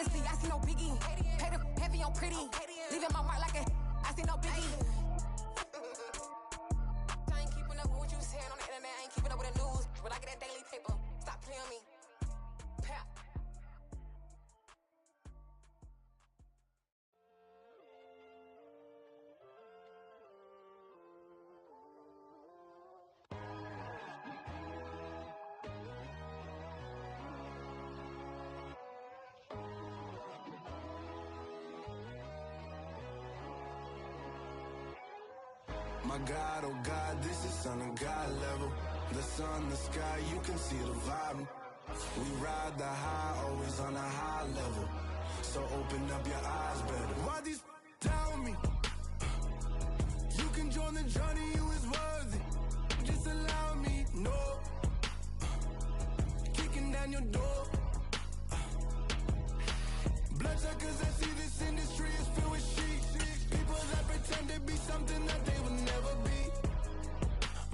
Honestly, I see no biggie. Pay the heavy on pretty. Leaving my mark like a I see no biggie. I ain't keeping up with what you saying on the internet. I ain't keeping up with the news. But I get that daily paper. Stop playing me. Pap. My God, oh God, this is Son of God level. The sun, the sky, you can see the vibe. We ride the high, always on a high level. So open up your eyes better. Why these tell me? You can join the journey, you is worthy. Just allow me, no. Kicking down your door. Bloodsuckers that see this industry is filled with sheep. People that pretend to be something that they will never be.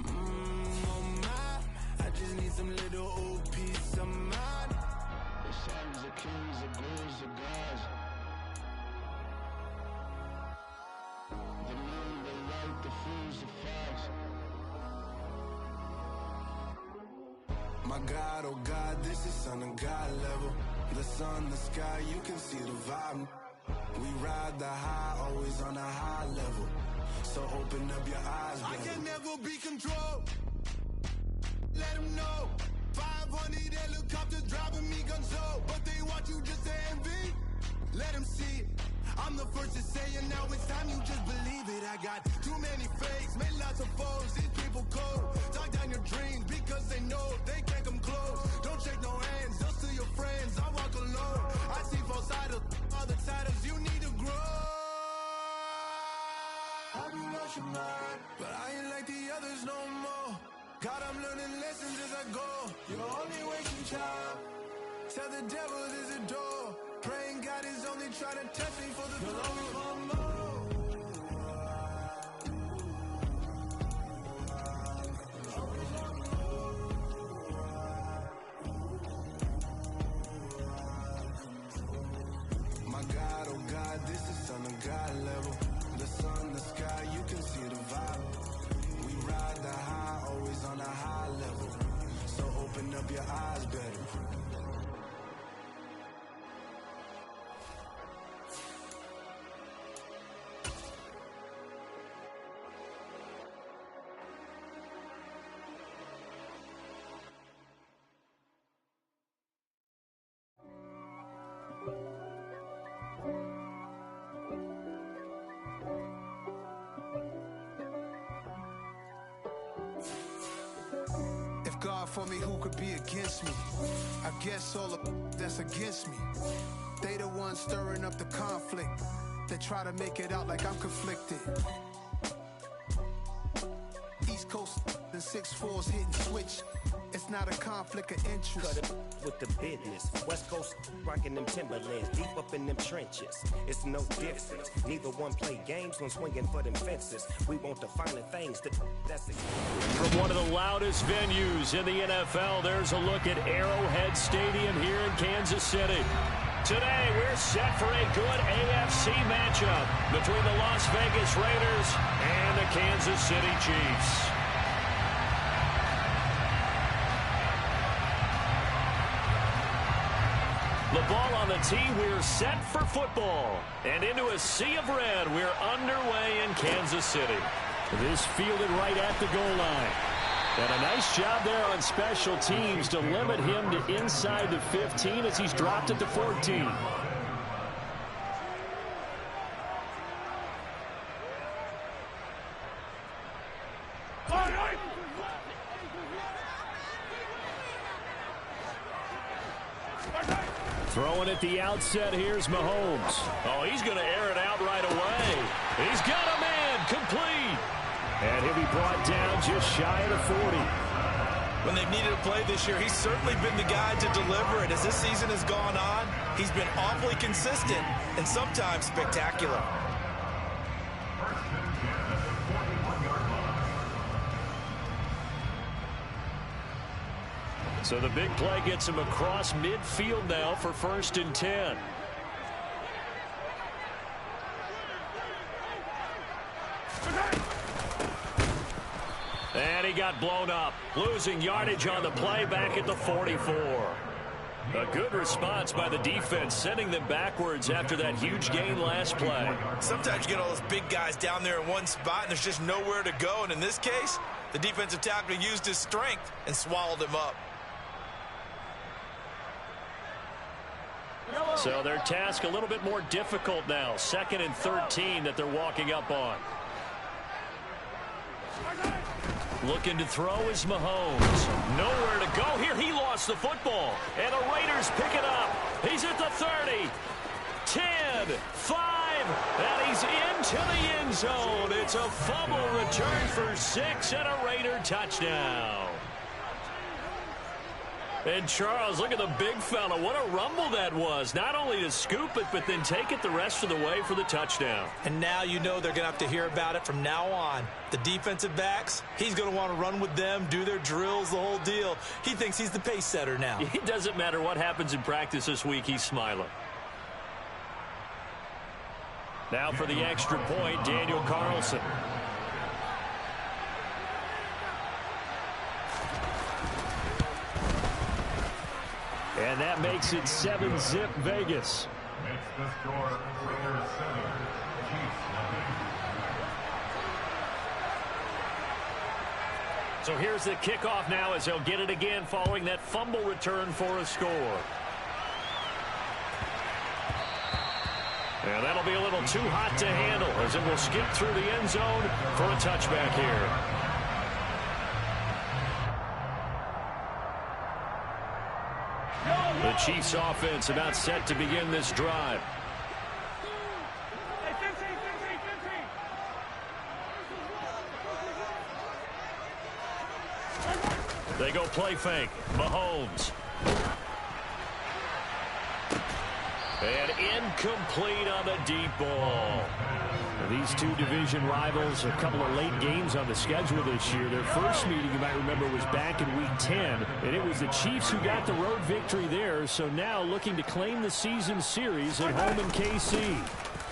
Oh my, I just need some little old peace of mind. The sons of kings, the bulls, the gods. The moon, the light, the fools, the facts. My God, oh God, this is Son of God level. The sun, the sky, you can see the vibe. We ride the high, always on a high level. So open up your eyes, baby. I can never be controlled. Let them know. 500 helicopters driving me gonzo. But they want you just to envy. Let them see it. I'm the first to say it, now it's time you just believe it. I got too many fakes, made lots of foes. These people cold. Talk down your dreams because they know they can't come close. Don't shake no hands, they'll steal your friends. I walk alone. I see false idols, other titles. You need to grow. Have you lost your mind? But I ain't like the others no more. God, I'm learning lessons as I go. You're only wasting time. Tell the devil there's a door. Praying God is only trying to test me for the glory. My God, oh God, this is Son of God level. The sun, the sky, you can see the vibe. We ride the high, always on a high level. So open up your eyes better. If God for me, who could be against me? I guess all the that's against me. They the ones stirring up the conflict. They try to make it out like I'm conflicted. East Coast and 6'4's hitting switch. It's not a conflict of interest. Cut it with the business. West Coast rocking them Timberlands, deep up in them trenches. It's no difference. Neither one play games when swinging for them fences. We want the finer things. That's it. From one of the loudest venues in the NFL, there's a look at Arrowhead Stadium here in Kansas City. Today, we're set for a good AFC matchup between the Las Vegas Raiders and the Kansas City Chiefs. The ball on the tee, we're set for football. And into a sea of red, we're underway in Kansas City. This fielded right at the goal line. And a nice job there on special teams to limit him to inside the 15 as he's dropped it to 14. Throwing at the outset, here's Mahomes. Oh, he's going to air it out right away. He's got a man complete. And he'll be brought down just shy of the 40. When they've needed a play this year, he's certainly been the guy to deliver it. As this season has gone on, he's been awfully consistent and sometimes spectacular. So the big play gets him across midfield now for 1st and 10. he got blown up, losing yardage on the play back at the 44. A good response by the defense, sending them backwards after that huge gain last play. Sometimes you get all those big guys down there in one spot, and there's just nowhere to go. And in this case, the defensive tackle used his strength and swallowed him up. So their task a little bit more difficult now. 2nd and 13 that they're walking up on. Looking to throw is Mahomes. Nowhere to go here. He lost the football. And the Raiders pick it up. He's at the 30. 10, 5, and he's into the end zone. It's a fumble return for 6 and a Raider touchdown. And Charles, look at the big fella. What a rumble that was. Not only to scoop it, but then take it the rest of the way for the touchdown. And now you know they're going to have to hear about it from now on. The defensive backs, he's going to want to run with them, do their drills, the whole deal. He thinks he's the pace setter now. It doesn't matter what happens in practice this week, he's smiling. Now for the extra point, Daniel Carlson. And that makes it 7-zip Vegas. Makes the score Raiders 7, Chiefs 9. So here's the kickoff now as he'll get it again following that fumble return for a score. And that'll be a little too hot to handle as it will skip through the end zone for a touchback here. The Chiefs offense about set to begin this drive. They go play fake. Mahomes. And incomplete on the deep ball. These two division rivals, a couple of late games on the schedule this year. Their first meeting, you might remember, was back in Week 10, and it was the Chiefs who got the road victory there. So now looking to claim the season series at home in KC.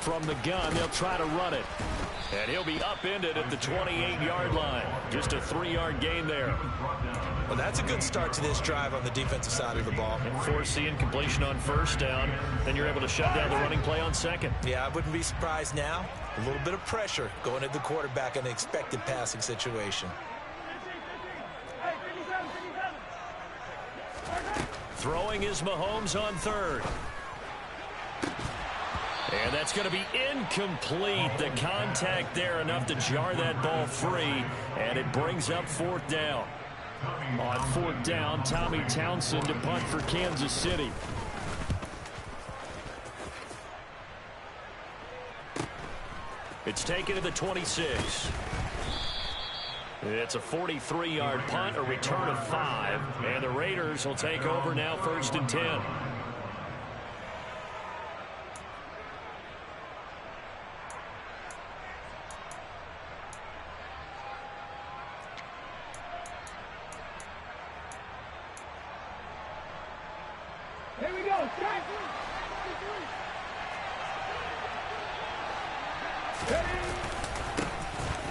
From the gun, they'll try to run it. And he'll be upended at the 28-yard line. Just a 3-yard gain there. Well, that's a good start to this drive on the defensive side of the ball. And force the incompletion on first down. Then you're able to shut down the running play on second. Yeah, I wouldn't be surprised now. A little bit of pressure going at the quarterback in an expected passing situation. Throwing is Mahomes on third. And that's going to be incomplete. The contact there enough to jar that ball free. And it brings up 4th down. On 4th down, Tommy Townsend to punt for Kansas City. It's taken to the 26. It's a 43-yard punt, a return of 5. And the Raiders will take over now 1st and 10. Here we go.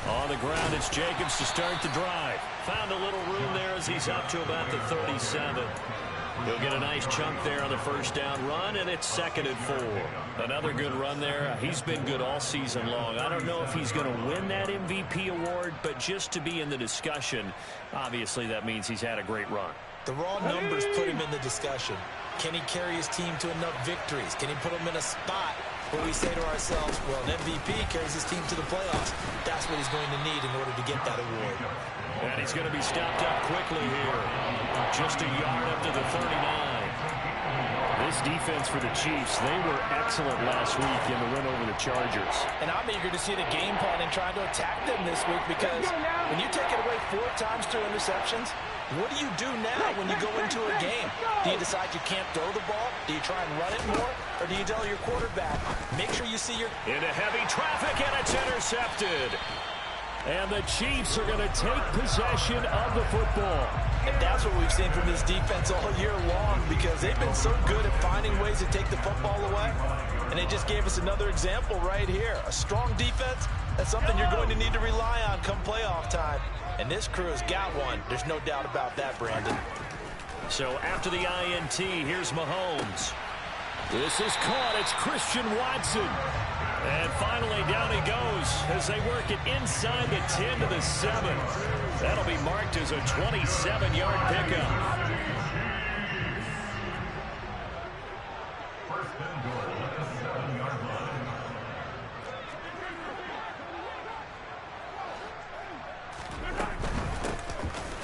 On the ground, it's Jacobs to start the drive. Found a little room there as he's up to about the 37. He'll get a nice chunk there on the first down run, and it's 2nd and 4. Another good run there. He's been good all season long. I don't know if he's going to win that MVP award, but just to be in the discussion, obviously that means he's had a great run. The raw numbers put him in the discussion. Can he carry his team to enough victories? Can he put them in a spot where we say to ourselves, well, an MVP carries his team to the playoffs. That's what he's going to need in order to get that award. And he's going to be stopped up quickly here. Just a yard up to the 39. This defense for the Chiefs, they were excellent last week in the win over the Chargers. And I'm eager to see the game plan and trying to attack them this week because when you take it away 4 times through interceptions, what do you do now when you go into a game? Do you decide you can't throw the ball? Do you try and run it more? Or do you tell your quarterback, make sure you see your... Into heavy traffic, and it's intercepted. And the Chiefs are going to take possession of the football. And that's what we've seen from this defense all year long because they've been so good at finding ways to take the football away. And they just gave us another example right here. A strong defense, that's something you're going to need to rely on come playoff time. And this crew has got one. There's no doubt about that, Brandon. So after the INT, here's Mahomes. This is caught. It's Christian Watson. And finally, down he goes as they work it inside the 10 to the 7. That'll be marked as a 27-yard pickup.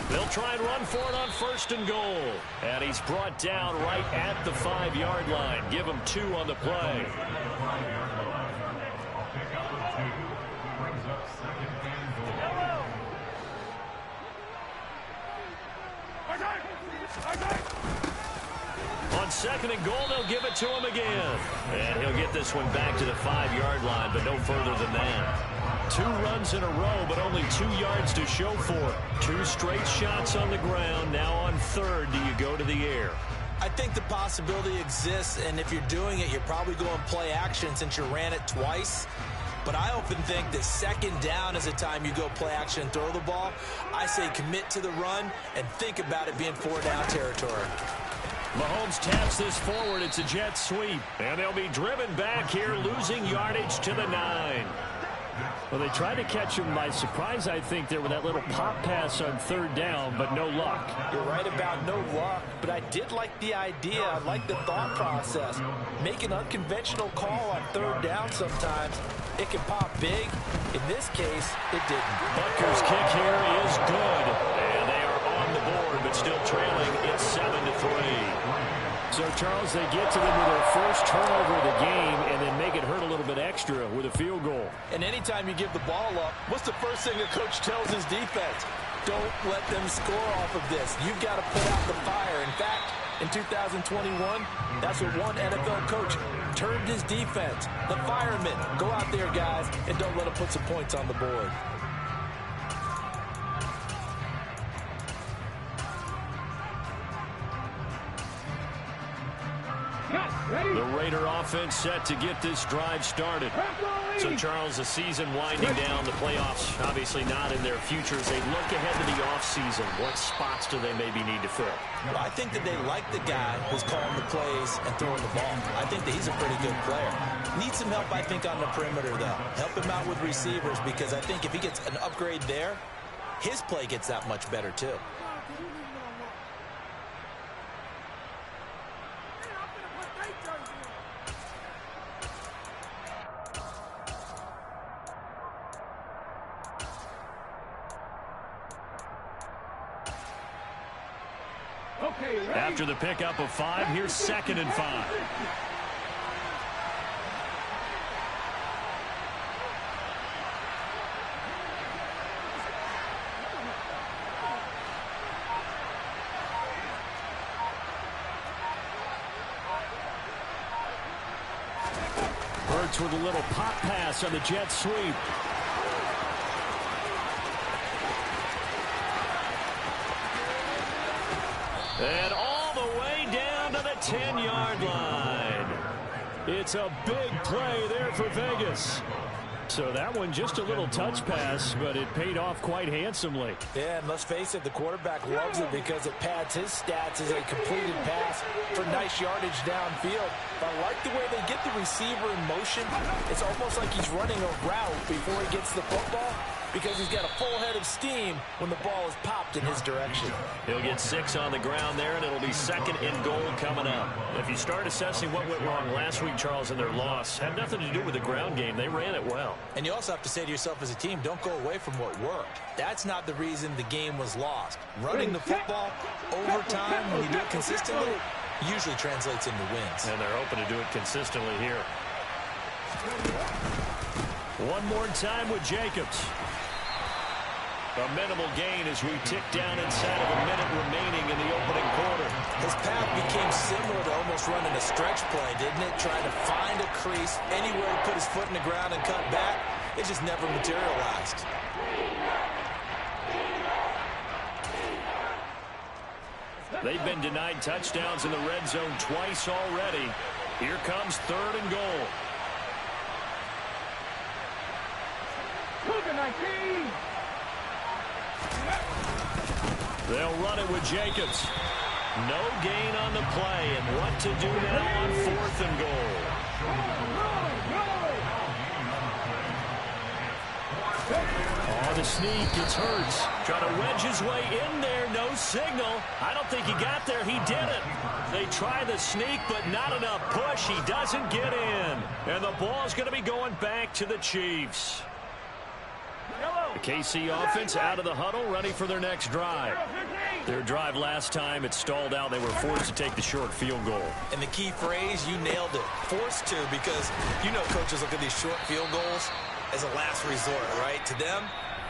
They'll try and run for it on 1st and goal. And he's brought down right at the 5-yard line. Give him 2 on the play. On 2nd and goal, they'll give it to him again. And he'll get this one back to the 5-yard line, but no further than that. 2 runs in a row, but only 2 yards to show for it. 2 straight shots on the ground. Now on 3rd, do you go to the air? I think the possibility exists, and if you're doing it, you're probably going play action since you ran it twice. But I often think that 2nd down is the time you go play action and throw the ball. I say commit to the run and think about it being 4-down territory. Mahomes taps this forward. It's a jet sweep. And they'll be driven back here, losing yardage to the 9. Well, they tried to catch him by surprise, I think, there with that little pop pass on 3rd down, but no luck. You're right about no luck, but I did like the idea. I like the thought process. Make an unconventional call on 3rd down sometimes. It can pop big. In this case, it didn't. Butker's kick here is good. And they are on the board, but still trailing. It's 7-3. So, Charles, they get to them with their first turnover of the game and then make it hurt a little bit extra with a field goal. And anytime you give the ball up, what's the first thing a coach tells his defense? Don't let them score off of this. You've got to put out the fire. In fact, in 2021, that's what one NFL coach turned his defense. The firemen. Go out there, guys, and don't let them put some points on the board. The Raider offense set to get this drive started. So, Charles, the season winding down, the playoffs obviously not in their future. As they look ahead to the offseason, what spots do they maybe need to fill? Well, I think that they like the guy who's calling the plays and throwing the ball. I think that he's a pretty good player. Needs some help, I think, on the perimeter, though. Help him out with receivers, because I think if he gets an upgrade there, his play gets that much better, too. After the pickup of 5, here's 2nd and 5. Hurts with a little pop pass on the jet sweep. And all the way down to the 10-yard line. It's a big play there for Vegas. So that one just a little touch pass, but it paid off quite handsomely. Yeah, and let's face it, the quarterback loves it because it pads his stats as a completed pass for nice yardage downfield. I like the way they get the receiver in motion. It's almost like he's running a route before he gets the football, because he's got a full head of steam when the ball is popped in his direction. He'll get 6 on the ground there, and it'll be 2nd and goal coming up. If you start assessing what went wrong last week, Charles, in their loss, had nothing to do with the ground game. They ran it well. And you also have to say to yourself as a team, don't go away from what worked. That's not the reason the game was lost. Running the football over time, when you do it consistently, usually translates into wins. And they're hoping to do it consistently here. One more time with Jacobs. A minimal gain as we tick down inside of a minute remaining in the opening quarter. His path became similar to almost running a stretch play, didn't it? Trying to find a crease, anywhere to put his foot in the ground and cut back. It just never materialized. They've been denied touchdowns in the red zone twice already. Here comes 3rd and goal. They'll run it with Jacobs. No gain on the play, and what to do now on 4th and goal. Oh, the sneak gets Hurts. Trying to wedge his way in there. No signal. I don't think he got there. He didn't. They try the sneak, but not enough push. He doesn't get in. And the ball's going to be going back to the Chiefs. The KC offense out of the huddle, ready for their next drive. Their drive last time, it stalled out. They were forced to take the short field goal. And the key phrase, you nailed it. Forced to, because you know coaches look at these short field goals as a last resort, right? To them,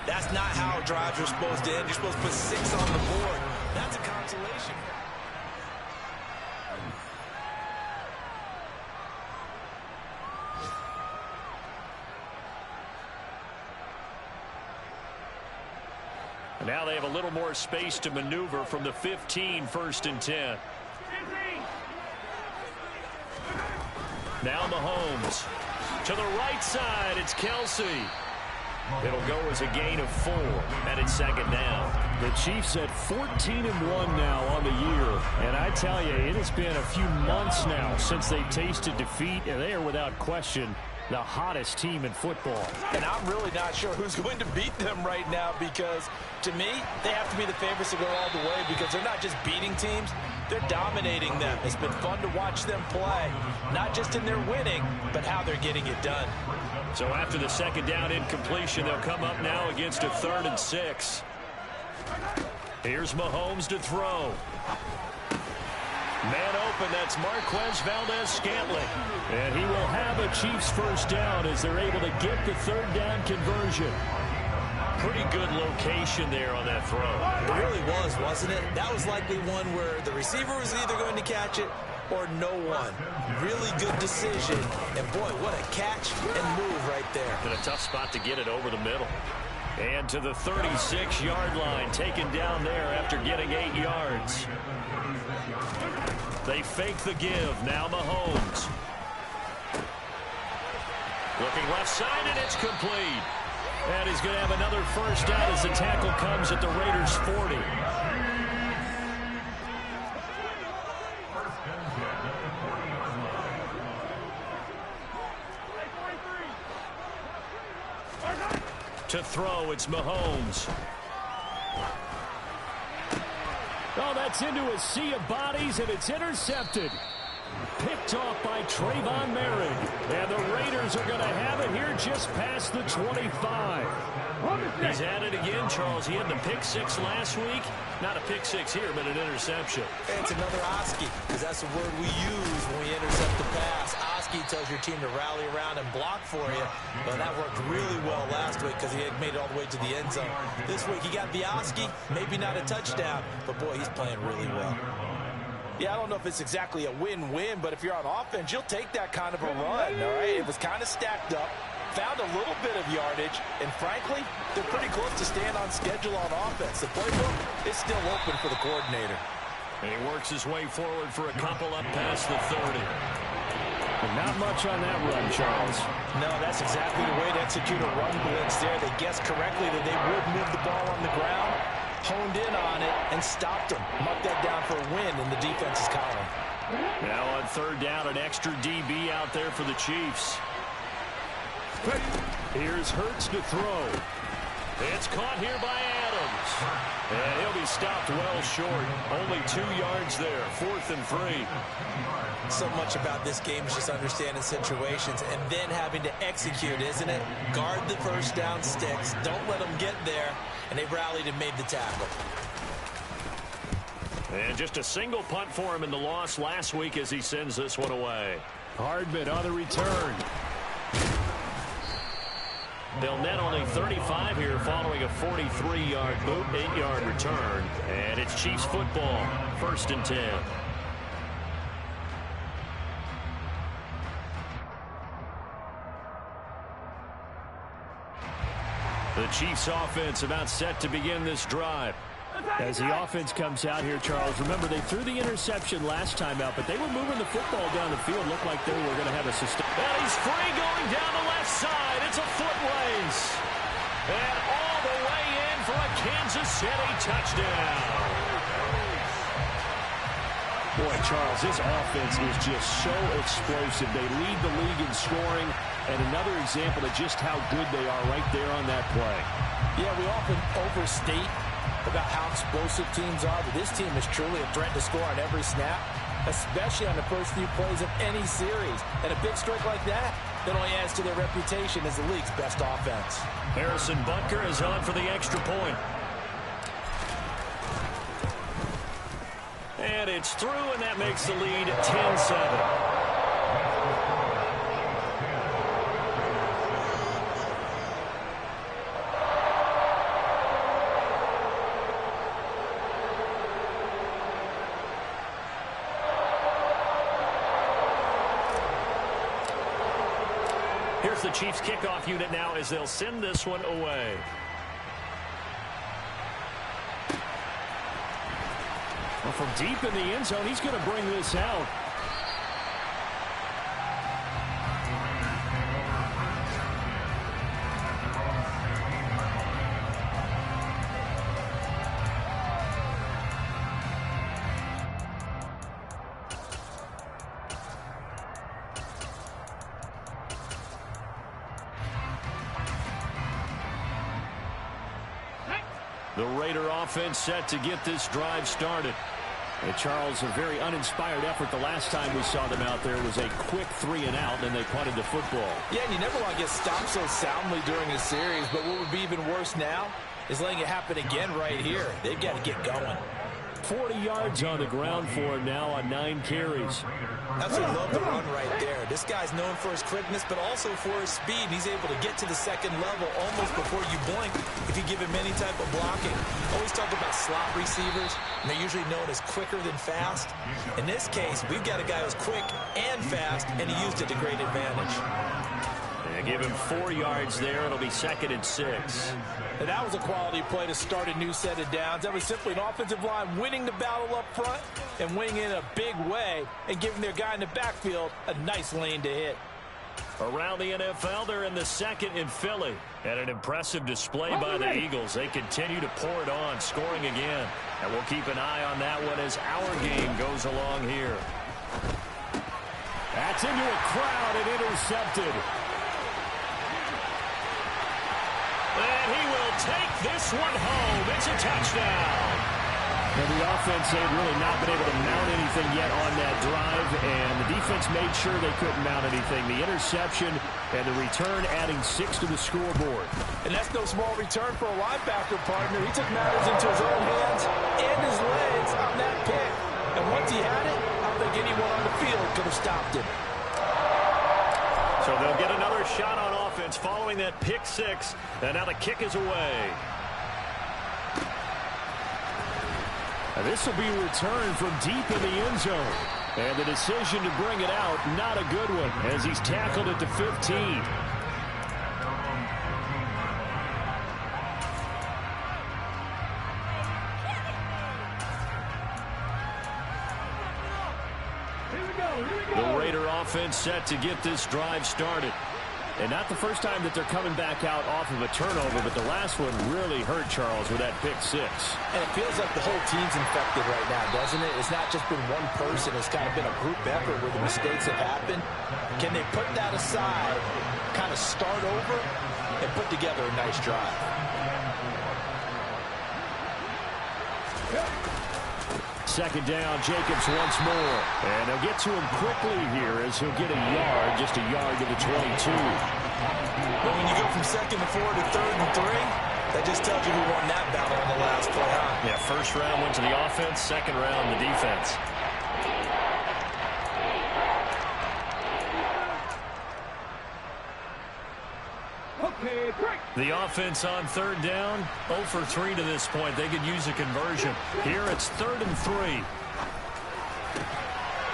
that's not how drives are supposed to end. You're supposed to put 6 on the board. That's a consolation. And now they have a little more space to maneuver from the 15, 1st and 10. Now Mahomes. To the right side, it's Kelsey. It'll go as a gain of 4, and it's 2nd down. The Chiefs at 14-1 now on the year. And I tell you, it has been a few months now since they tasted defeat, and they are without question the hottest team in football. And I'm really not sure who's going to beat them right now, because to me, they have to be the favorites to go all the way, because they're not just beating teams, they're dominating them. It's been fun to watch them play, not just in their winning, but how they're getting it done. So after the 2nd down incompletion, they'll come up now against a 3rd and 6. Here's Mahomes to throw. Man open, that's Marquez Valdez-Scantling. And he will have a Chiefs 1st down as they're able to get the 3rd down conversion. Pretty good location there on that throw. It really was, wasn't it? That was likely one where the receiver was either going to catch it or no one. Really good decision. And boy, what a catch and move right there. And a tough spot to get it over the middle. And to the 36-yard line, taken down there after getting 8 yards. They fake the give. Now Mahomes. Looking left side, and it's complete. And he's going to have another 1st down as the tackle comes at the Raiders' 40. To throw, it's Mahomes. Oh, that's into a sea of bodies, and it's intercepted. Picked off by Trayvon Merrick. And the Raiders are going to have it here just past the 25. He's at it again, Charles. He had the pick 6 last week. Not a pick 6 here, but an interception. It's another Oski, because that's the word we use when we intercept the pass. Oski tells your team to rally around and block for you. Well, that worked really well last week because he had made it all the way to the end zone. This week he got the Oski, maybe not a touchdown, but boy, he's playing really well. Yeah, I don't know if it's exactly a win-win, but if you're on offense, you'll take that kind of a run, all right? It was kind of stacked up, found a little bit of yardage, and frankly, they're pretty close to staying on schedule on offense. The playbook is still open for the coordinator. And he works his way forward for a couple up past the 30. But not much on that run, Charles. No, that's exactly the way to execute a run blitz there. They guessed correctly that they would move the ball on the ground, honed in on it, and stopped them. Marked that down for a win in the defense's column. Now on 3rd down, an extra DB out there for the Chiefs. Here's Hurts to throw. It's caught here by Adams. And he'll be stopped well short. Only 2 yards there. 4th and 3. So much about this game is just understanding situations and then having to execute, isn't it? Guard the 1st down sticks. Don't let them get there. And they rallied and made the tackle. And just a single punt for him in the loss last week as he sends this one away. Hardman on the return. They'll net only 35 here following a 43-yard boot, 8-yard return. And it's Chiefs football, 1st and 10. The Chiefs offense about set to begin this drive. As the offense comes out here, Charles, remember they threw the interception last time out, but they were moving the football down the field. Looked like they were going to have a sustain. And he's free going down the left side. It's a foot race. And all the way in for a Kansas City touchdown. Boy, Charles, this offense is just so explosive. They lead the league in scoring, and another example of just how good they are right there on that play. Yeah, we often overstate about how explosive teams are, but this team is truly a threat to score on every snap, especially on the first few plays of any series. And a big strike like that only adds to their reputation as the league's best offense. Harrison Butker is on for the extra point. And it's through, and that makes the lead 10-7. Here's the Chiefs kickoff unit now as they'll send this one away. Well, from deep in the end zone, he's going to bring this out. The Raider offense set to get this drive started. And Charles, a very uninspired effort the last time we saw them out there was a quick 3-and-out, and they punted the football. Yeah, and you never want to get stopped so soundly during a series, but what would be even worse now is letting it happen again right here. They've got to get going. 40 yards on the ground for him now on 9 carries. Absolutely love the run right there. This guy's known for his quickness, but also for his speed. He's able to get to the second level almost before you blink if you give him any type of blocking. Always talk about slot receivers, and they're usually known as quicker than fast. In this case, we've got a guy who's quick and fast, and he used it to great advantage. They give him 4 yards there. It'll be 2nd and 6. And that was a quality play to start a new set of downs. That was simply an offensive line winning the battle up front and winning in a big way and giving their guy in the backfield a nice lane to hit. Around the NFL, they're in the 2nd in Philly. And an impressive display by the Eagles. They continue to pour it on, scoring again. And we'll keep an eye on that one as our game goes along here. That's into a crowd and intercepted. And he will take this one home. It's a touchdown. And the offense, they've really not been able to mount anything yet on that drive, and the defense made sure they couldn't mount anything. The interception and the return adding 6 to the scoreboard. And that's no small return for a linebacker partner. He took matters into his own hands and his legs on that pick. And once he had it, I don't think anyone on the field could have stopped him. So they'll get another shot on offense following that pick 6. And now the kick is away. And this will be returned from deep in the end zone. And the decision to bring it out, not a good one, as he's tackled at the 15. The Raider offense set to get this drive started. And not the first time that they're coming back out off of a turnover, but the last one really hurt Charles with that pick 6. And it feels like the whole team's infected right now, doesn't it? It's not just been one person. It's kind of been a group effort where the mistakes have happened. Can they put that aside, kind of start over, and put together a nice drive? Second down, Jacobs once more. And they'll get to him quickly here as he'll get a yard, just a yard to the 22. But when you go from 2nd and 4 to 3rd and 3, that just tells you who won that battle on the last play, huh? Yeah, first round went to the offense, second round the defense. The offense on 3rd down, 0 for 3 to this point. They could use a conversion. Here it's 3rd and 3.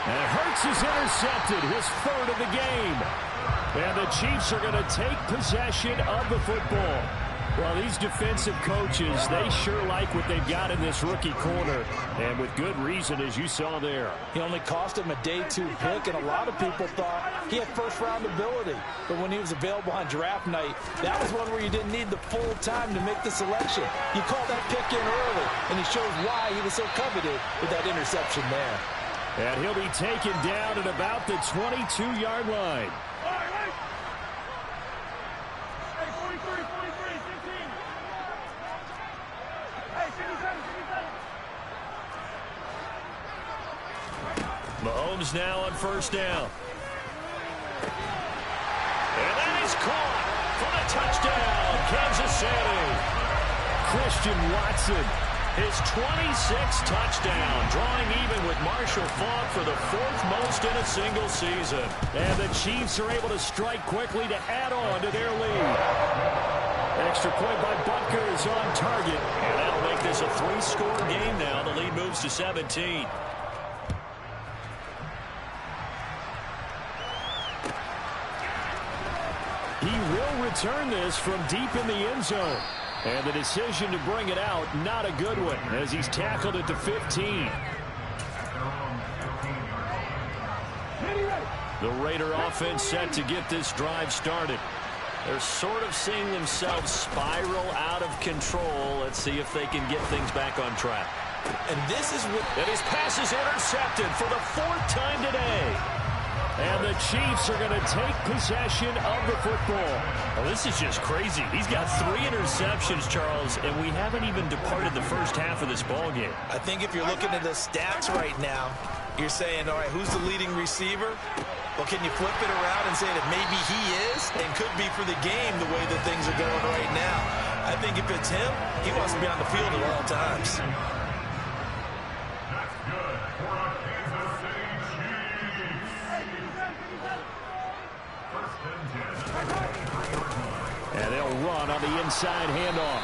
And Hurts is intercepted, his 3rd of the game. And the Chiefs are going to take possession of the football. Well, these defensive coaches, they sure like what they've got in this rookie corner, and with good reason, as you saw there. He only cost him a day 2 pick, and a lot of people thought he had first-round ability. But when he was available on draft night, that was one where you didn't need the full time to make the selection. You call that pick in early, and he shows why he was so coveted with that interception there. And he'll be taken down at about the 22-yard line. Mahomes now on first down. And that is caught for the touchdown, Kansas City. Christian Watson, his 26th touchdown, drawing even with Marshall Faulk for the 4th most in a single season. And the Chiefs are able to strike quickly to add on to their lead. Extra point by Butker is on target. And that'll make this a 3-score game now. The lead moves to 17. He will return this from deep in the end zone. And the decision to bring it out, not a good one, as he's tackled at the 15. The Raider offense set to get this drive started. They're sort of seeing themselves spiral out of control. Let's see if they can get things back on track. And this is what... And his pass is intercepted for the 4th time today. And the Chiefs are going to take possession of the football. Well, this is just crazy. He's got 3 interceptions, Charles, and we haven't even departed the first half of this ballgame. I think if you're looking at the stats right now, you're saying, all right, who's the leading receiver? Well, can you flip it around and say that maybe he is and could be for the game the way that things are going right now? I think if it's him, he wants to be on the field at all times. And they'll run on the inside handoff.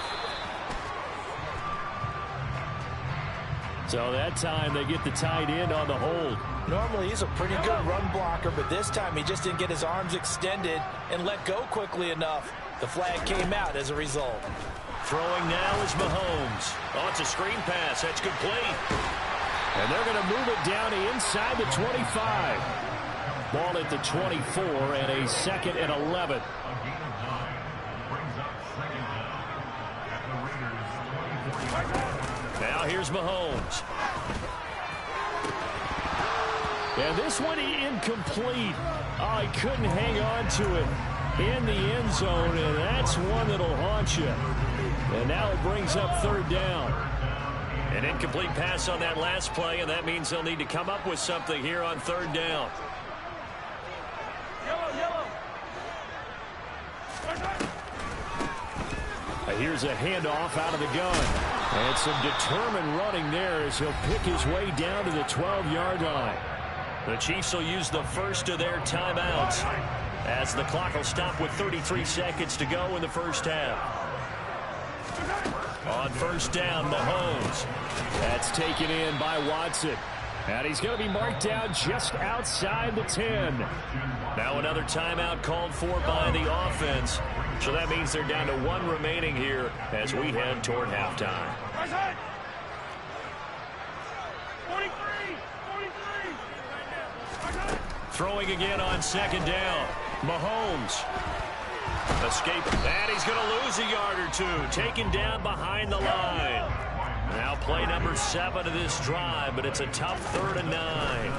So that time they get the tight end on the hold. Normally he's a pretty good run blocker, but this time he just didn't get his arms extended and let go quickly enough. The flag came out as a result. Throwing now is Mahomes. Oh, it's a screen pass. That's complete. And they're going to move it down to inside the 25. Ball at the 24 and a 2nd and 11. Now here's Mahomes. And this one incomplete. Oh, he couldn't hang on to it in the end zone, and that's one that'll haunt you. And now it brings up 3rd down. An incomplete pass on that last play, and that means they'll need to come up with something here on 3rd down. Here's a handoff out of the gun. And some determined running there as he'll pick his way down to the 12-yard line. The Chiefs will use the first of their timeouts as the clock will stop with 33 seconds to go in the first half. On first down, Mahomes. That's taken in by Watson. And he's going to be marked down just outside the 10. Now another timeout called for by the offense. So that means they're down to 1 remaining here as we head toward halftime. Throwing again on 2nd down. Mahomes. Escape. And he's going to lose a yard or 2. Taken down behind the line. Now play number 7 of this drive, but it's a tough 3rd and 9.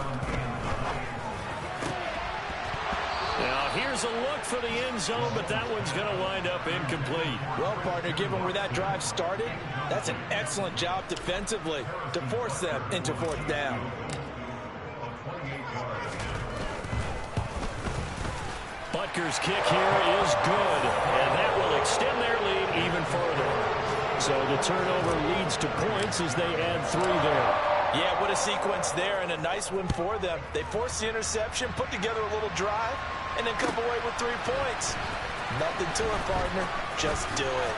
Now here's a look for the end zone, but that one's going to wind up incomplete. Well, partner, given where that drive started, that's an excellent job defensively to force them into 4th down. Butker's kick here is good, and that will extend their lead even further. So the turnover leads to points as they add 3 there. Yeah, what a sequence there, and a nice win for them. They forced the interception, put together a little drive, and then come away with 3 points. Nothing to it, partner. Just do it.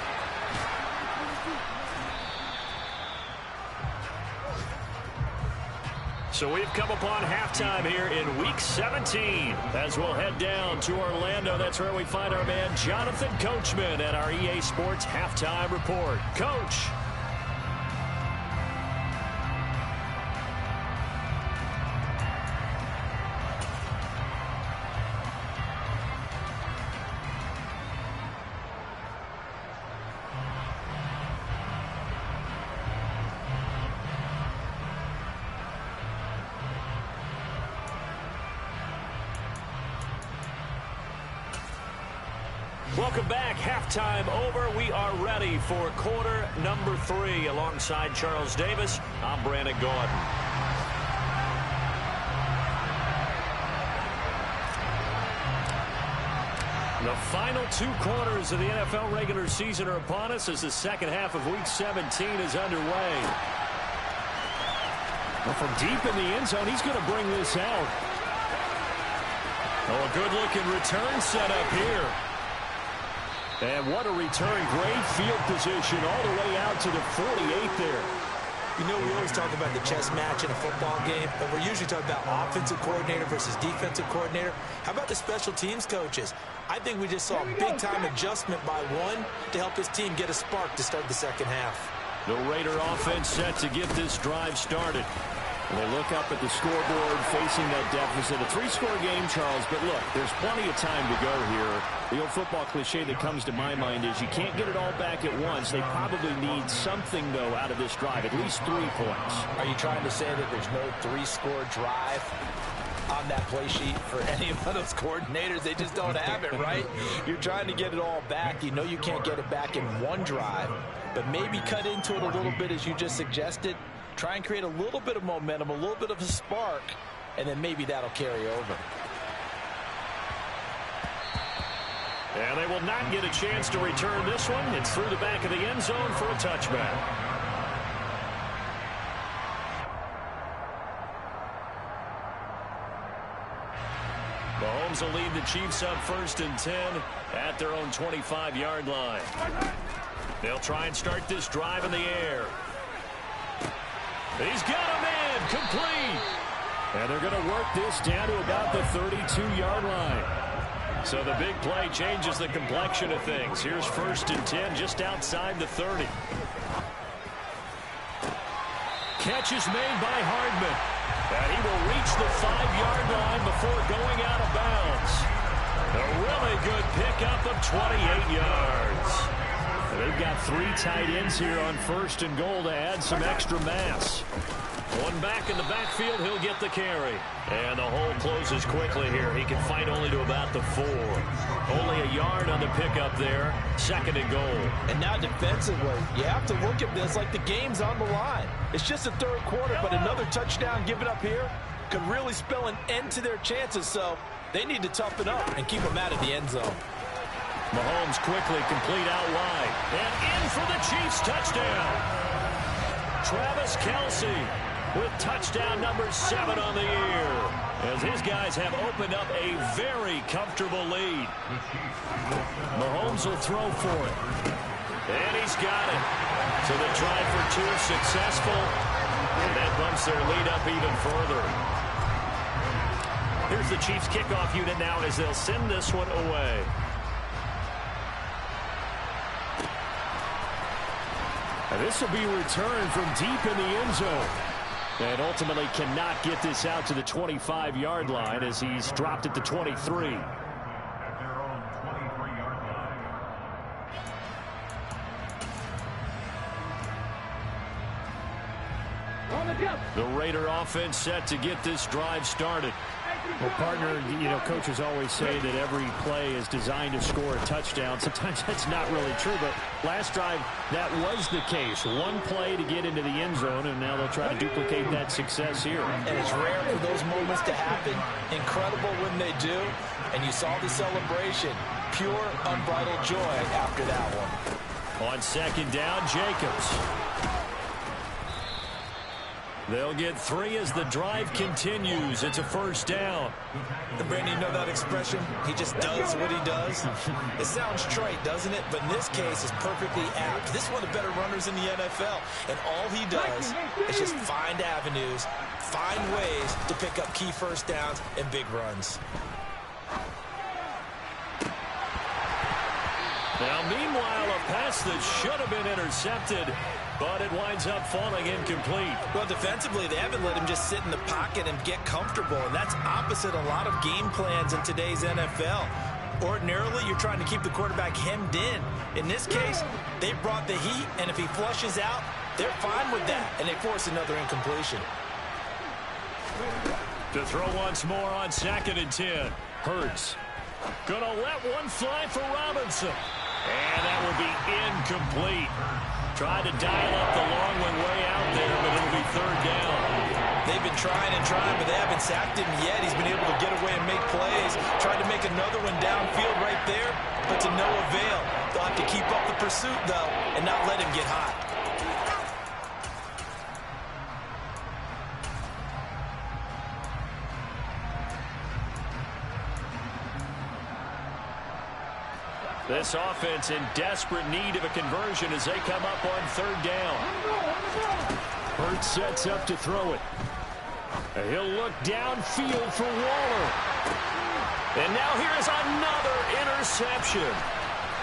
So we've come upon halftime here in Week 17. As we'll head down to Orlando, that's where we find our man Jonathan Coachman at our EA Sports Halftime Report. Coach. Welcome back. Halftime over. We are ready for quarter number 3. Alongside Charles Davis, I'm Brandon Gordon. The final 2 quarters of the NFL regular season are upon us as the second half of Week 17 is underway. Well, from deep in the end zone, he's going to bring this out. Oh, a good-looking return set up here. And what a return. Great field position all the way out to the 48 there. You know, we always talk about the chess match in a football game, but we're usually talking about offensive coordinator versus defensive coordinator. How about the special teams coaches? I think we just saw a big-time adjustment by one to help his team get a spark to start the second half. The Raider offense set to get this drive started. And they look up at the scoreboard facing that deficit. A 3-score game, Charles, but look, there's plenty of time to go here. The old football cliche that comes to my mind is you can't get it all back at once. They probably need something, though, out of this drive, at least 3 points. Are you trying to say that there's no 3-score drive on that play sheet for any of those coordinators? They just don't have it, right? You're trying to get it all back. You know you can't get it back in one drive, but maybe cut into it a little bit as you just suggested. Try and create a little bit of momentum, a little bit of a spark, and then maybe that'll carry over. And they will not get a chance to return this one. It's through the back of the end zone for a touchback. Mahomes will lead the Chiefs up 1st and 10 at their own 25-yard line. They'll try and start this drive in the air. He's got him in, complete. And they're going to work this down to about the 32-yard line. So the big play changes the complexion of things. Here's 1st and 10 just outside the 30. Catch is made by Hardman. And he will reach the 5-yard line before going out of bounds. A really good pickup of 28 yards. They've got 3 tight ends here on 1st and goal to add some extra mass. One back in the backfield, he'll get the carry. And the hole closes quickly here. He can fight only to about the 4. Only a yard on the pickup there. 2nd and goal. And now defensively, you have to look at this like the game's on the line. It's just the 3rd quarter, but another touchdown given up here could really spell an end to their chances. So they need to toughen up and keep them out of the end zone. Mahomes quickly complete out wide. And in for the Chiefs touchdown. Travis Kelce with touchdown number 7 on the year. As his guys have opened up a very comfortable lead. Mahomes will throw for it. And he's got it. So the try for 2 is successful. And that bumps their lead up even further. Here's the Chiefs kickoff unit now as they'll send this one away. And this will be returned from deep in the end zone. And ultimately cannot get this out to the 25-yard line as he's dropped at the 23. At their own 23-yard line. The Raider offense set to get this drive started. Well, partner, you know, coaches always say that every play is designed to score a touchdown. Sometimes that's not really true, but last drive, that was the case. One play to get into the end zone, and now they'll try to duplicate that success here. And it's rare for those moments to happen. Incredible when they do. And you saw the celebration. Pure, unbridled joy after that one. On 2nd down, Jacobs. They'll get 3 as the drive continues. It's a first down. Brandon, you know that expression? He just does what he does. It sounds trite, doesn't it? But in this case, it's perfectly apt. This is one of the better runners in the NFL. And all he does is just find avenues, find ways to pick up key first downs and big runs. Now, meanwhile, a pass that should have been intercepted, but it winds up falling incomplete. Well, defensively, they haven't let him just sit in the pocket and get comfortable, and that's opposite a lot of game plans in today's NFL. Ordinarily, you're trying to keep the quarterback hemmed in. In this case, they brought the heat, and if he flushes out, they're fine with that, and they force another incompletion. To throw once more on 2nd and 10. Hurts. Gonna let one fly for Robinson. And that will be incomplete. Tried to dial up the long one way out there, but it'll be 3rd down. They've been trying and trying, but they haven't sacked him yet. He's been able to get away and make plays. Tried to make another one downfield right there, but to no avail. They'll have to keep up the pursuit, though, and not let him get hot. This offense in desperate need of a conversion as they come up on 3rd down. Hurts sets up to throw it. He'll look downfield for Waller. And now here's another interception.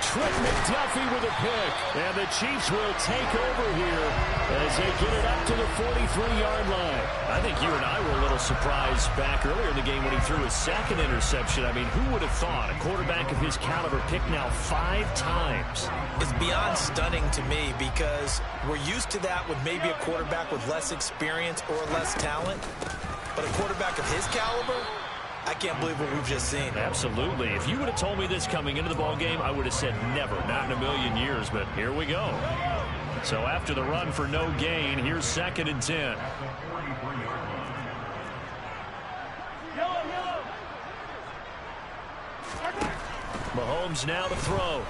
Trent McDuffie with a pick. And the Chiefs will take over here as they get it up to the 43-yard line. I think you and I were a little surprised back earlier in the game when he threw his 2nd interception. I mean, who would have thought a quarterback of his caliber picked now 5 times? It's beyond stunning to me because we're used to that with maybe a quarterback with less experience or less talent. But a quarterback of his caliber, I can't believe what we've just seen. Absolutely. If you would have told me this coming into the ballgame, I would have said never, not in a million years, but here we go. So after the run for no gain, here's 2nd and 10. Mahomes now to throw.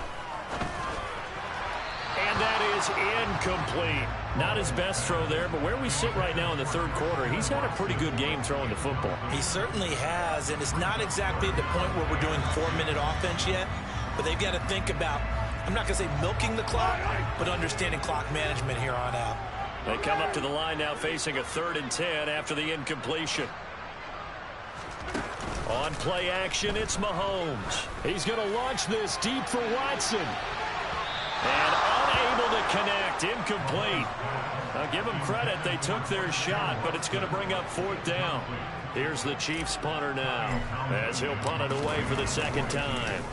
And that is incomplete. Not his best throw there, but where we sit right now in the 3rd quarter, he's had a pretty good game throwing the football. He certainly has, and it's not exactly at the point where we're doing 4-minute offense yet, but they've got to think about, I'm not going to say milking the clock, but understanding clock management here on out. They come up to the line now facing a 3rd and 10 after the incompletion. On play action, it's Mahomes. He's going to launch this deep for Watson. And unable to connect, incomplete. Now give them credit, they took their shot, but it's going to bring up 4th down. Here's the Chiefs punter now, as he'll punt it away for the 2nd time.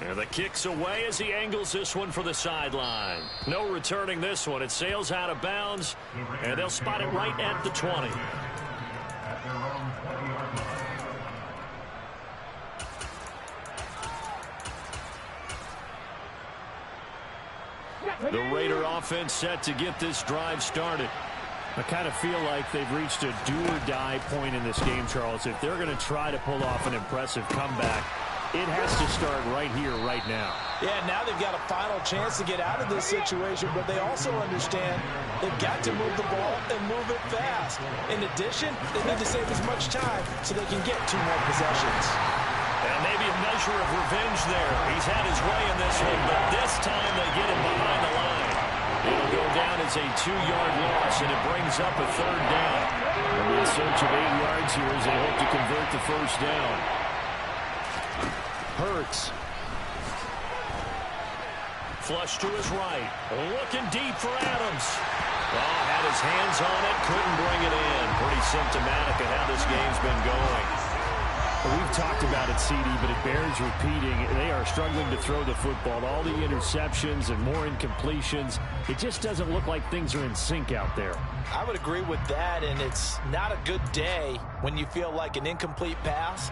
And the kick's away as he angles this one for the sideline. No returning this one. It sails out of bounds, and they'll spot it right at the 20. The Raider offense set to get this drive started. I kind of feel like they've reached a do-or-die point in this game, Charles. If they're going to try to pull off an impressive comeback, it has to start right here, right now. Yeah, now they've got a final chance to get out of this situation, but they also understand they've got to move the ball and move it fast. In addition, they need to save as much time so they can get 2 more possessions. And maybe a measure of revenge there. He's had his way in this one, but this time they get him behind the line. It'll go down as a 2-yard loss, and it brings up a 3rd down. They'll be in search of 8 yards here as they hope to convert the 1st down. Hurts. Flush to his right. Looking deep for Adams. Oh, had his hands on it, couldn't bring it in. Pretty symptomatic of how this game's been going. We've talked about it, CD, but it bears repeating. They are struggling to throw the football. All the interceptions and more incompletions. It just doesn't look like things are in sync out there. I would agree with that, and it's not a good day when you feel like an incomplete pass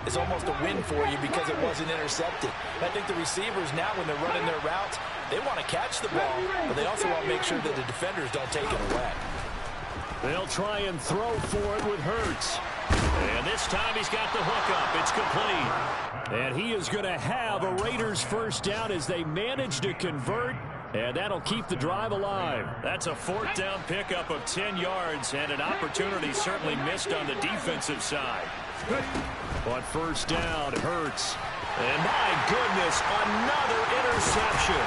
is almost a win for you because it wasn't intercepted. I think the receivers now, when they're running their routes, they want to catch the ball, but they also want to make sure that the defenders don't take it away. They'll try and throw for it with Hurts. And this time he's got the hook up. It's complete. And he is going to have a Raiders 1st down as they manage to convert. And that'll keep the drive alive. That's a fourth down pickup of 10 yards and an opportunity certainly missed on the defensive side. But first down hurts. And my goodness, another interception.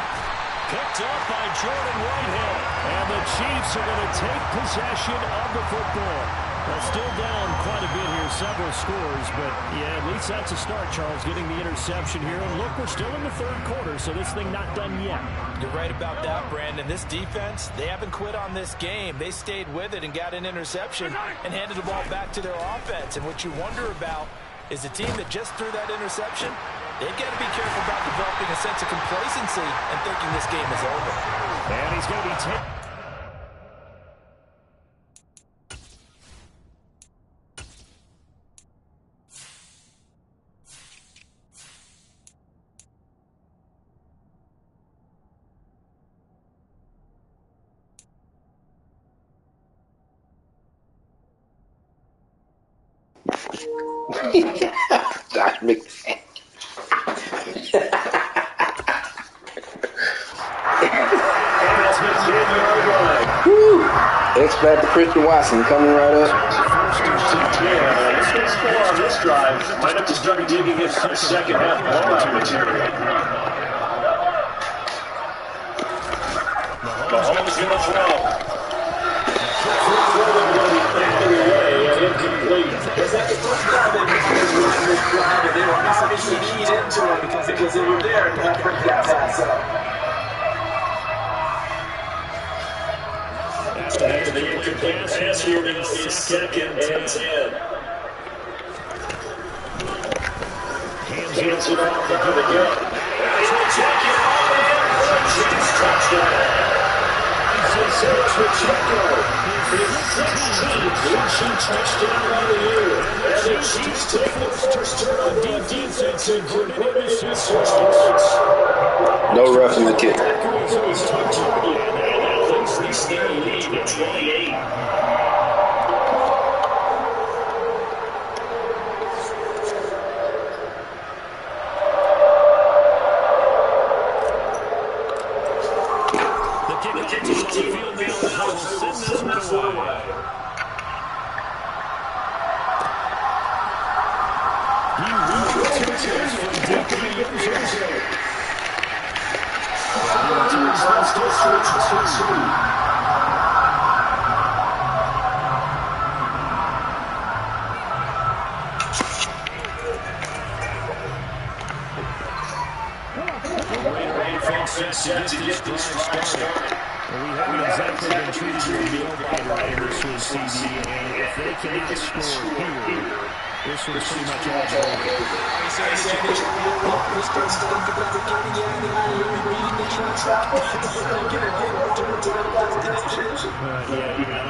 Picked up by Jordan Whitehead. And the Chiefs are going to take possession of the football. Well, still down quite a bit here, several scores, but yeah, at least that's a start, Charles, getting the interception here. And look, we're still in the third quarter, so this thing not done yet. You're right about that, Brandon. This defense, they haven't quit on this game. They stayed with it and got an interception and handed the ball back to their offense. And what you wonder about is the team that just threw that interception, they've got to be careful about developing a sense of complacency and thinking this game is over. And he's going to be taken. Josh McDaniels. Expect the Christian Watson coming right up. Yeah, it's going to score on this drive. Might have to start digging in some second half blowout material. Mahomes is going to throw. Incomplete. Because that's the first time they've been running this drive, and they were obviously keyed into it because they were there to not break that pass up. After the incomplete pass here now is second and 10. Hands it off the good again. That's Pacheco. Chiefs touchdown. Pacheco. His 16th rushing touchdown of the year. And the Chiefs take the first turn on defense and converted interceptions. No roughing the kick. Increase their lead to 28. Set to get this drive started. Well, we haven't exactly been treated to a nail-biter this week, CD, and if they cannot score here, this one's pretty much all over.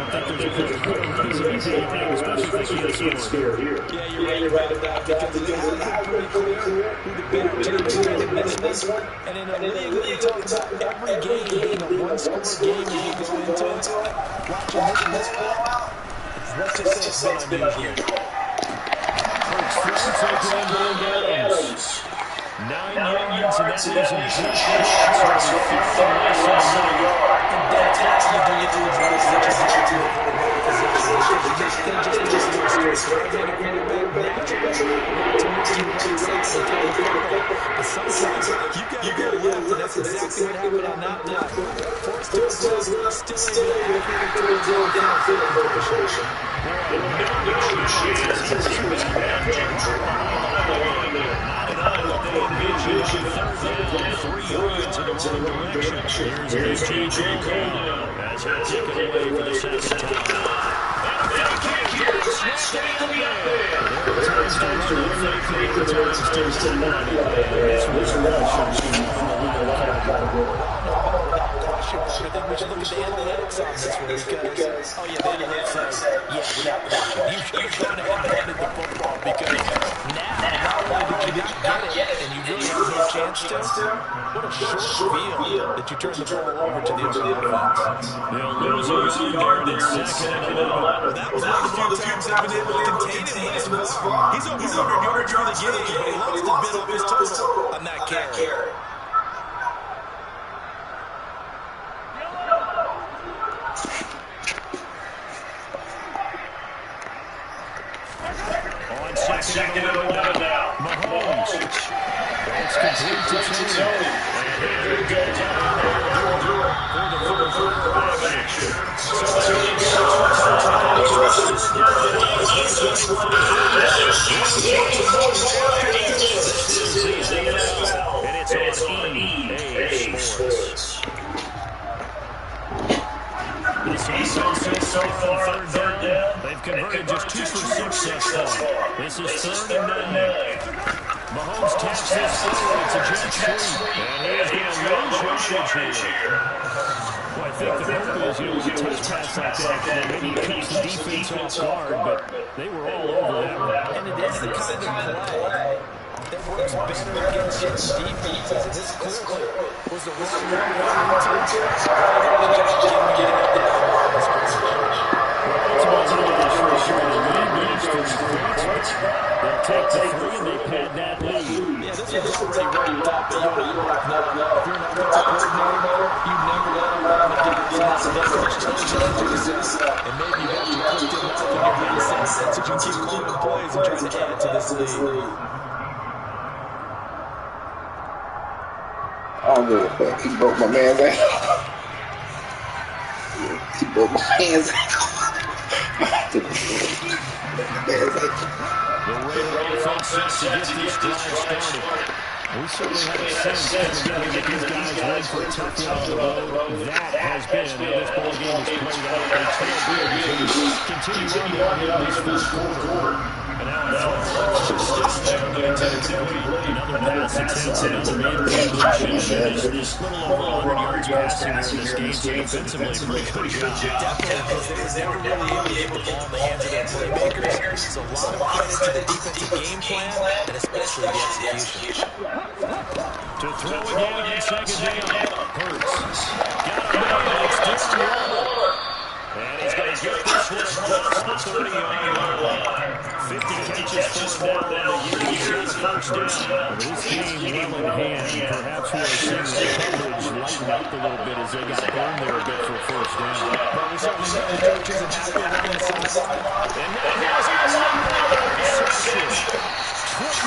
I don't think there's a reason anything, especially if they can't score here. Yeah, you're right about that. Because it's pretty clear who the better team is in this one. And in a league where you talk about every game being a one-score game as you go into it, watching this blowout, let's just say it's been unusual. Adams. 9 yards, and that is a shots from 30 less than a yard. And that's actually going to do it for us. You got to left, and that's exactly what happened on that play. Forrest Hills still able to go downfield conversation. Here's J.J. Cole as he'll take it away for the second time. I think we should look at the analytics on this one because, oh yeah, the analytics says, yeah, without question. You've gone ahead and handed the football because now, not only did you not get it, and you really have no chance to, what a short field that you turn the ball over to the other offense. They'll lose a yard in second and 11. That was one of the few times they've been able to contain him thus far. He's over 100 yards for the game, but he lost a bit of his total on that carry. It's complete to Tony. And here we go. For the fourth quarter action. So this is the NFL, and it's on EA Sports. This offense so far on third down. They've converted just 2 for 6 thus far. This is 3rd and 9. Mahomes taps this forward. It's a jet sweep. And he is going to lose yardage here. Well, I think the hope is, with a touch pass like that, maybe it keeps the defense off guard, but they were all over that. And it is the kind of play that works better against defenses. This clearly was the wrong They'll take the 3 and they pad that lead. Yeah, this was already wrapped up, but you know, if you're an offensive coordinator, you never let them run the defense. And maybe you have to put them up in your mindset so you can keep calling plays and trying to add to this lead. I don't give a fuck. He broke my man's ankle. He broke my man's ankle. The Raider offense sets to get this drive started. We certainly have a sense coming in that these guys ready for a tough one on the road. That has been how this ball game is played out. They trail big as we continue on down here in this first quarter. And now it's just down there to complete. Another pass attempt, another incompletion. This little over 100 yards passing here in this game. So defensively, pretty good job. Definitely, because they were never really able to get the ball in the hands of their playmakers. So a lot of credit to the defensive game plan, and especially the execution. To throw again on 2nd down. Hurts. Got a man. It's down. And he's going to get this one across the 30-yard line. 50 catches for him now on the year. He's first down. This game well in hand. Perhaps we're seeing the coverage lighten up a little bit as they got burned there a bit for first down. But we certainly know the coaches and happy around the sideline. And now here's another reception. And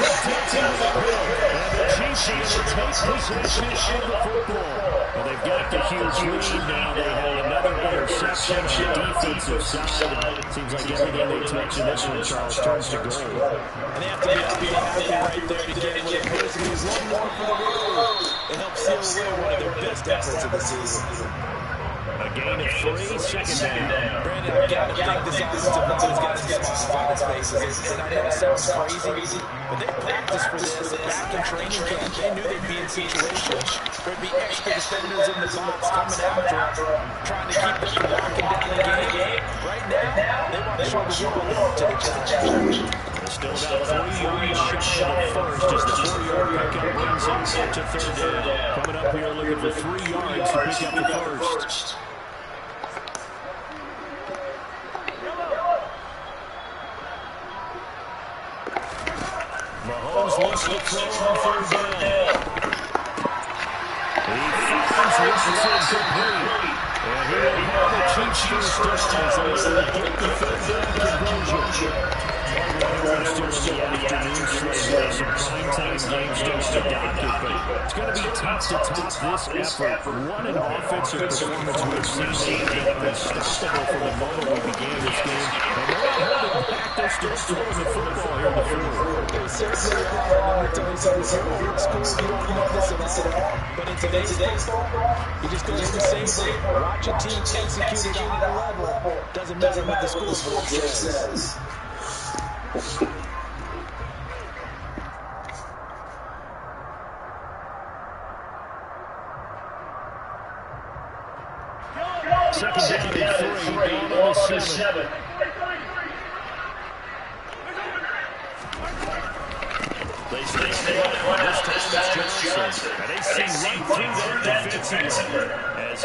the Chiefs are going to take possession of the football. Well, they've got the huge lead now. They have another interception on the defensive side. Seems like everything they touch in this one, Charles, turns to gold. And they have to be happy right there to get what appears to be one more for the road and help seal away one of their best efforts of the season. A gain of 3, 2nd down. Brandon, I've got to think this offensive line's got some smiles on its faces. And I know it sounds crazy, but they practiced for this. Back in training camp, they knew they'd be in situations where there'd be extra defenders in the box coming after them, trying to keep them from locking down the game. Right now, they want to show the world to the challenge. Still about 3 yards shy of first as the 4-yard pickup brings him to 3rd down. Coming up here looking for 3 yards to pick up the first. Mahomes wants to throw on 3rd down. He fires Richardson complete. And here we have the Chiefs first down as they get the 3rd down conversion. We're still in the afternoon slate. Some primetime games still to docket, but it's going to be tough to top this effort. What an offensive performance we've seen. They've been unstoppable from the moment we began this game. And they're not holding back. They're still throwing the football here in the fourth. They certainly are. And let me tell you something. Here in school, you don't know this at all. But in today's football, you just go to the same thing. Watch a team execute at a high level. Doesn't matter what the scoreboard says. Second down and 3, down on the 7. They stay on the line. This time it's Johnson. And they see right through that defensive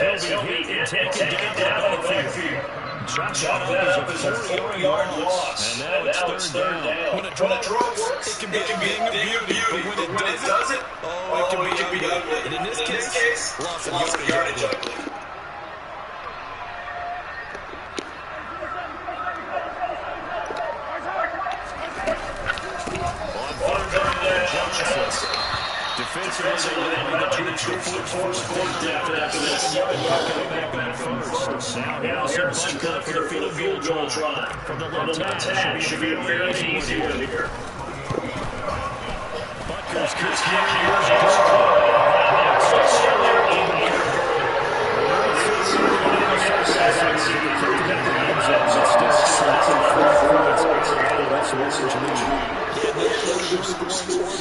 as he'll be hit and taken down the backfield. Shot up is a 4-yard loss. And now it's 3rd down. When it drops, it can be a beauty. But when it doesn't, it can be ugly. And in this case, loss of yardage. Defensively, they rally the troops to force fourth down after that 7-yard pickup back on first. Now Harrison Butker for the field goal try. From the left hash, should be a fairly easy one here. Butker's kick carries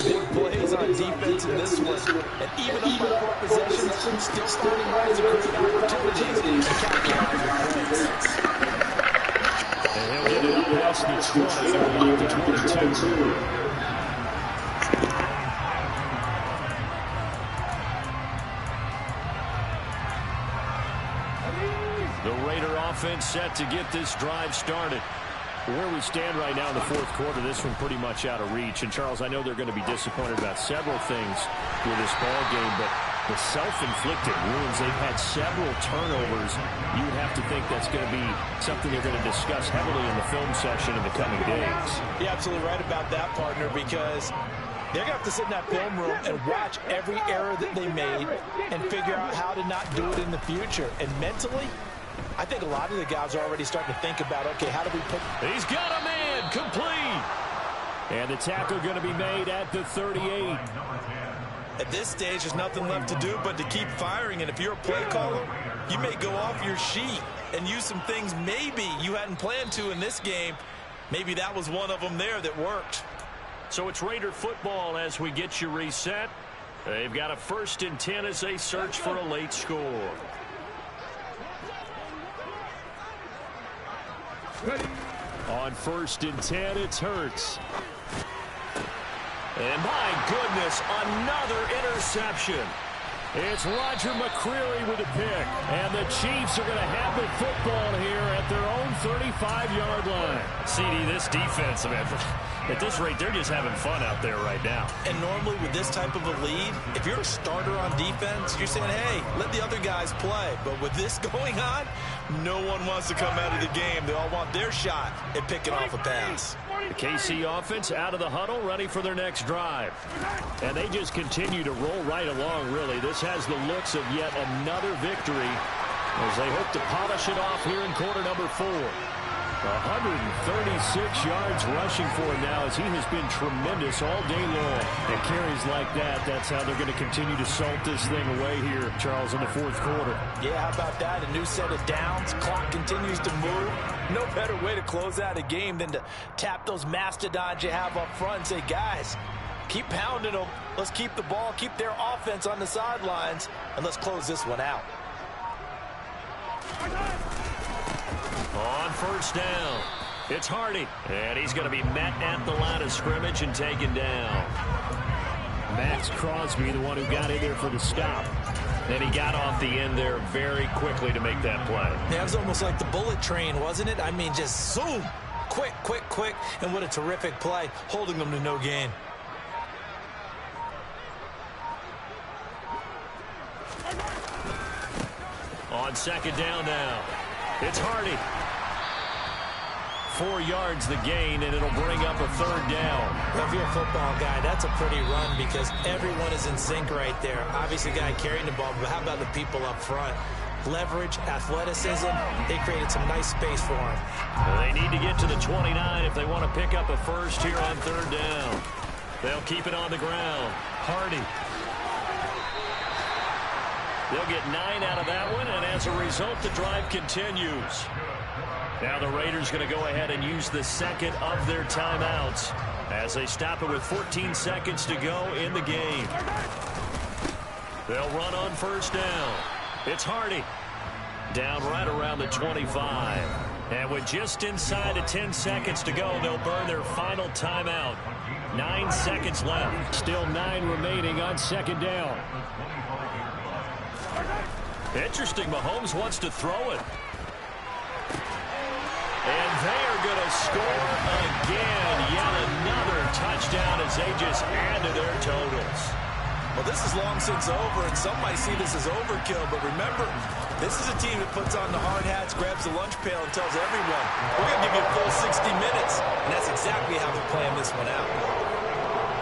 big plays on defense in this one. And even up by 4 possessions, still finding ways to create opportunities and capitalize with points. And he'll get it up past the 20 and along the 22. The Raider offense set to get this drive started. Where we stand right now in the fourth quarter, this one pretty much out of reach. And, Charles, I know they're going to be disappointed about several things with this ball game, but the self-inflicted wounds, they've had several turnovers. You would have to think that's going to be something they're going to discuss heavily in the film session in the coming days. You're absolutely right about that, partner, because they're going to have to sit in that film room and watch every error that they made and figure out how to not do it in the future. And mentally, I think a lot of the guys are already starting to think about, okay, how do we put... He's got a man, complete. And the tackle going to be made at the 38. At this stage, there's nothing left to do but to keep firing. And if you're a play caller, you may go off your sheet and use some things maybe you hadn't planned to in this game. Maybe that was one of them there that worked. So it's Raider football as we get you reset. They've got a 1st and 10 as they search for a late score. On 1st and 10, it's Hurts. And my goodness, another interception. It's Roger McCreary with a pick. And the Chiefs are going to have the football here at their own 35-yard line. CD, this defense, man, at this rate, they're just having fun out there right now. And normally with this type of a lead, if you're a starter on defense, you're saying, hey, let the other guys play. But with this going on, no one wants to come out of the game. They all want their shot at picking off a pass. The KC offense out of the huddle, ready for their next drive. And they just continue to roll right along, really. This has the looks of yet another victory as they hope to polish it off here in quarter number 4. 136 yards rushing for him now as he has been tremendous all day long. And carries like that, that's how they're going to continue to salt this thing away here, Charles, in the fourth quarter. Yeah, how about that? A new set of downs. Clock continues to move. No better way to close out a game than to tap those mastodons you have up front and say, guys, keep pounding them. Let's keep the ball, keep their offense on the sidelines, and let's close this one out. On 1st down, it's Hardy. And he's going to be met at the line of scrimmage and taken down. Max Crosby, the one who got in there for the stop. And he got off the end there very quickly to make that play. Yeah, it was almost like the bullet train, wasn't it? I mean, just zoom. Quick, quick, quick. And what a terrific play, holding them to no gain. On 2nd down now, it's Hardy. 4 yards the gain, and it'll bring up a 3rd down. Well, if you're a football guy, that's a pretty run because everyone is in sync right there. Obviously, the guy carrying the ball, but how about the people up front? Leverage, athleticism, they created some nice space for him. Well, they need to get to the 29 if they want to pick up a first here on 3rd down. They'll keep it on the ground. Hardy. They'll get 9 out of that one, and as a result, the drive continues. Now the Raiders going to go ahead and use the 2nd of their timeouts as they stop it with 14 seconds to go in the game. They'll run on 1st down. It's Hardy. Down right around the 25. And with just inside of 10 seconds to go, they'll burn their final timeout. 9 seconds left. Still 9 remaining on 2nd down. Interesting, Mahomes wants to throw it. And they are going to score again. Yet another touchdown as they just add to their totals. Well, this is long since over, and some might see this as overkill. But remember, this is a team that puts on the hard hats, grabs the lunch pail, and tells everyone, we're going to give you a full 60 minutes. And that's exactly how they're playing this one out.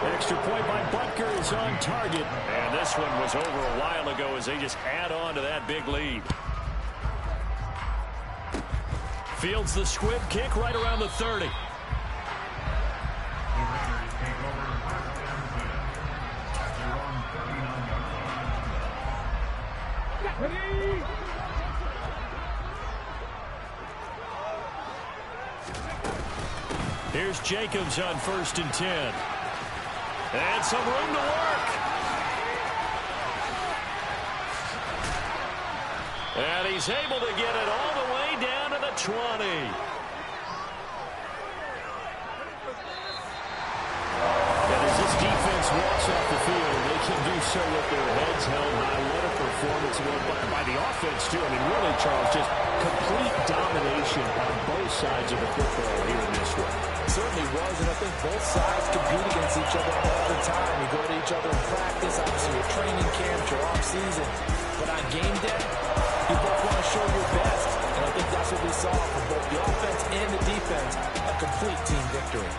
And a extra point by Butker is on target. And this one was over a while ago as they just add on to that big lead. Fields the squib kick right around the 30. Here's Jacobs on 1st and 10. And some room to work. And he's able to get it all the way down to the 20. And as this defense walks off the field, they can do so with their heads held high. What a performance by the offense, too. I mean, really, Charles, just complete domination on both sides of the football here in this one. Certainly was, and I think both sides compete against each other all the time. You go to each other in practice, obviously your training camp, your off-season. But on game day, you both want to show your best, and I think that's what we saw from both the offense and the defense, a complete team victory.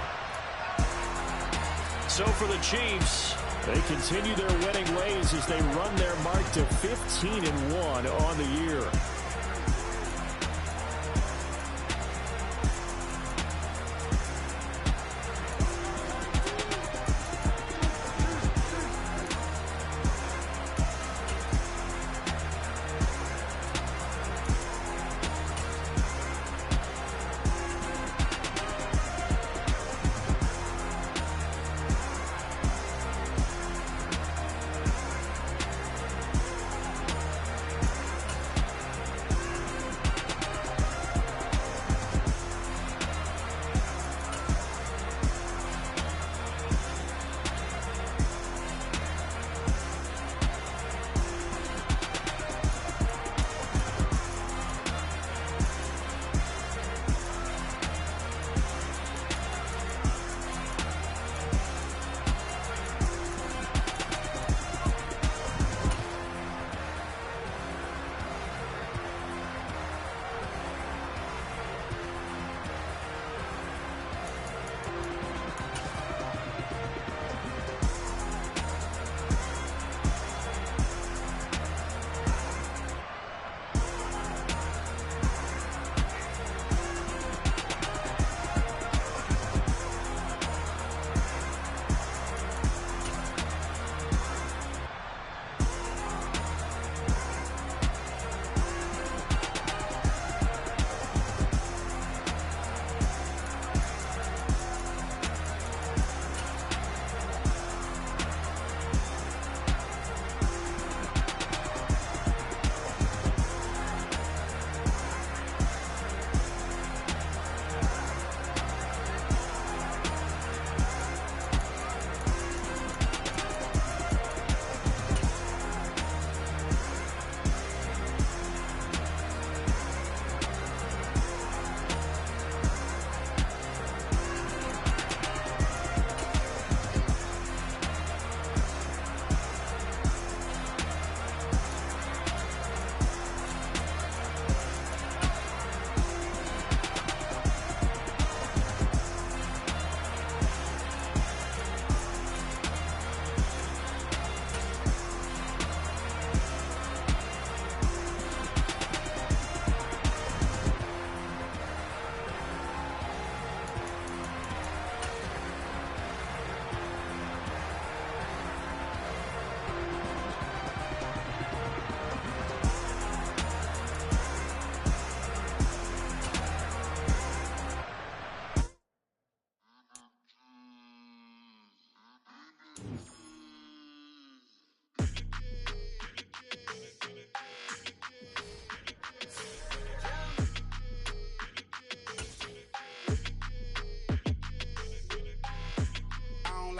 So for the Chiefs, they continue their winning ways as they run their mark to 15-1 on the year.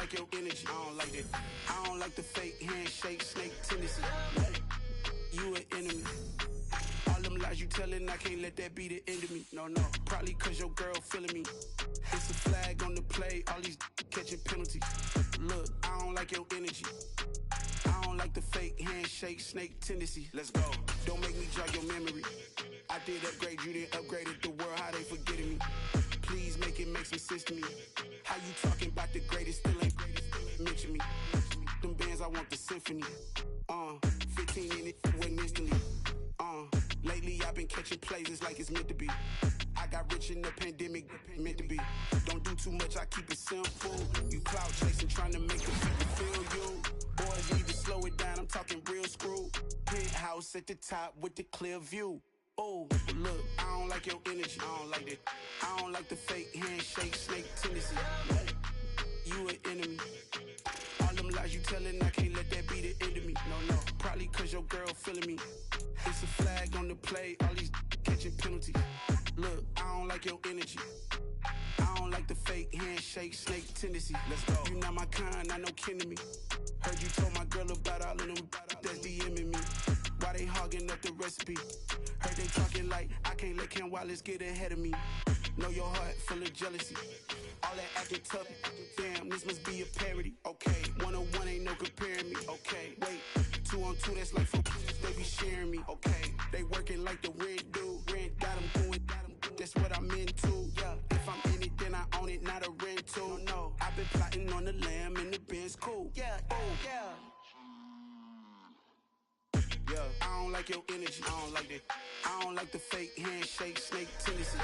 like your energy. I don't like that. I don't like the fake handshake, snake tendency. You an enemy. All them lies you telling, I can't let that be the end of me. No, probably cause your girl feeling me. It's a flag on the play, all these catching penalties. Look, I don't like your energy. I don't like the fake handshake, snake tendency. Let's go. Don't make me jog your memory. I did upgrade, you didn't upgrade it. The world, how they forgetting me. Please make it make some sense to me. How you talking about the greatest, still ain't greatest. mention me. Them bands, I want the symphony. 15 in it, went instantly. Lately I've been catching plays, it's like it's meant to be. I got rich in the pandemic, meant to be. Don't do too much, I keep it simple. You clout chasing, trying to make the people feel you. Boys need to slow it down, I'm talking real screw. Penthouse at the top with the clear view. Oh, look, I don't like your energy, I don't like that. I don't like the fake handshake, snake tendency. You an enemy. All them lies you telling, I can't let that be the end of me. No, probably cause your girl feeling me. It's a flag on the play, all these catching penalties. Look, I don't like your energy. I don't like the fake handshake, snake tendency. Let's go. You not my kind, I know kin to me. Heard you told my girl about all of them that's DMing me. Why they hogging up the recipe? Heard they talking like I can't let Ken Wallace get ahead of me. Know your heart full of jealousy. All that acting tough, damn, this must be a parody. Okay, 1-on-1 ain't no comparing me. Okay, wait, 2-on-2, that's like for they be sharing me. Okay, they working like the rent dude. Rent got them going, that's what I'm into. Yeah, if I'm in it, then I own it, not a rental. No, I've been plotting on the lamb and the Benz cool. Yeah, oh, yeah. Yeah, I don't like your energy, I don't like that. I don't like the fake handshake, snake tendency.